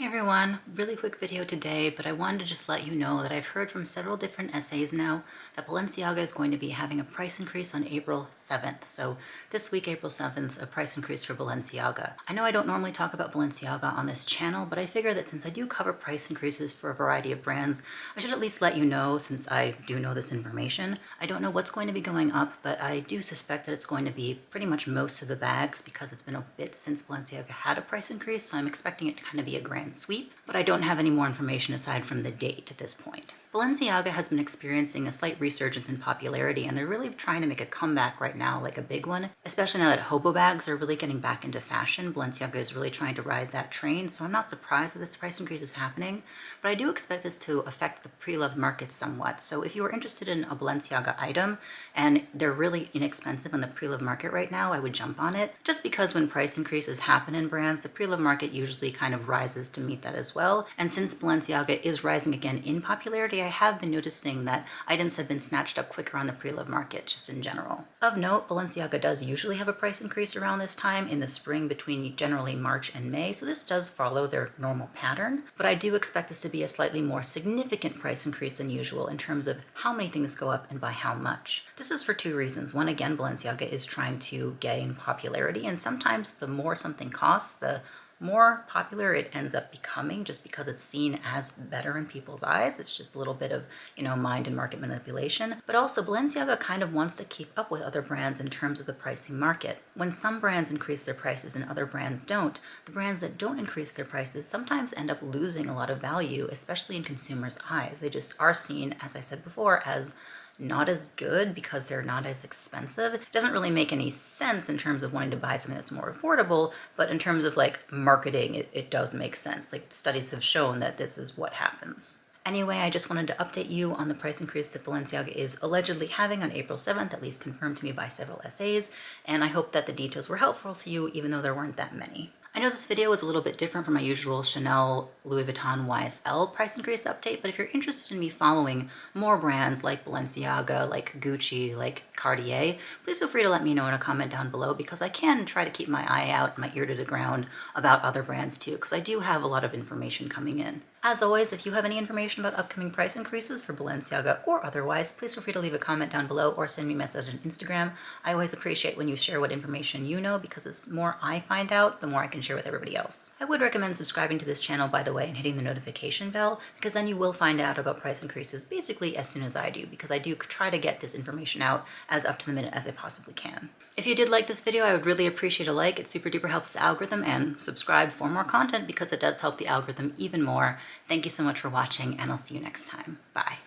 Hey everyone, really quick video today, but I wanted to just let you know that I've heard from several different essays now that Balenciaga is going to be having a price increase on April 7th. So this week, April 7th, a price increase for Balenciaga. I know I don't normally talk about Balenciaga on this channel, but I figure that since I do cover price increases for a variety of brands, I should at least let you know since I do know this information. I don't know what's going to be going up, but I do suspect that it's going to be pretty much most of the bags because it's been a bit since Balenciaga had a price increase, so I'm expecting it to kind of be a grand sweep, but I don't have any more information aside from the date at this point. Balenciaga has been experiencing a slight resurgence in popularity, and they're really trying to make a comeback right now, like a big one, especially now that hobo bags are really getting back into fashion. Balenciaga is really trying to ride that train, so I'm not surprised that this price increase is happening, but I do expect this to affect the pre-loved market somewhat. So if you are interested in a Balenciaga item and they're really inexpensive on the pre-loved market right now, I would jump on it, just because when price increases happen in brands, the pre-loved market usually kind of rises to meet that as well. And since Balenciaga is rising again in popularity, I have been noticing that items have been snatched up quicker on the pre-loved market, just in general. Of note, Balenciaga does usually have a price increase around this time in the spring between generally March and May, so this does follow their normal pattern, but I do expect this to be a slightly more significant price increase than usual in terms of how many things go up and by how much. This is for two reasons. One, again, Balenciaga is trying to gain popularity, and sometimes the more something costs, the more popular it ends up becoming just because it's seen as better in people's eyes. It's just a little bit of, mind and market manipulation. But also Balenciaga kind of wants to keep up with other brands in terms of the pricing market. When some brands increase their prices and other brands don't, the brands that don't increase their prices sometimes end up losing a lot of value, especially in consumers' eyes. They just are seen, as I said before, as not as good because they're not as expensive. It doesn't really make any sense in terms of wanting to buy something that's more affordable, but in terms of marketing, it does make sense. Studies have shown that this is what happens. Anyway, I just wanted to update you on the price increase that Balenciaga is allegedly having on April 7th, at least confirmed to me by several essays, and I hope that the details were helpful to you even though there weren't that many. I know this video is a little bit different from my usual Chanel, Louis Vuitton, YSL price increase update, but if you're interested in me following more brands like Balenciaga, like Gucci, like Cartier, please feel free to let me know in a comment down below because I can try to keep my eye out, my ear to the ground about other brands too, because I do have a lot of information coming in. As always, if you have any information about upcoming price increases for Balenciaga or otherwise, please feel free to leave a comment down below or send me a message on Instagram. I always appreciate when you share what information you know because the more I find out, the more I can share with everybody else. I would recommend subscribing to this channel, by the way, and hitting the notification bell because then you will find out about price increases basically as soon as I do, because I do try to get this information out as up to the minute as I possibly can. If you did like this video, I would really appreciate a like. It super duper helps the algorithm, and subscribe for more content because it does help the algorithm even more. Thank you so much for watching, and I'll see you next time. Bye.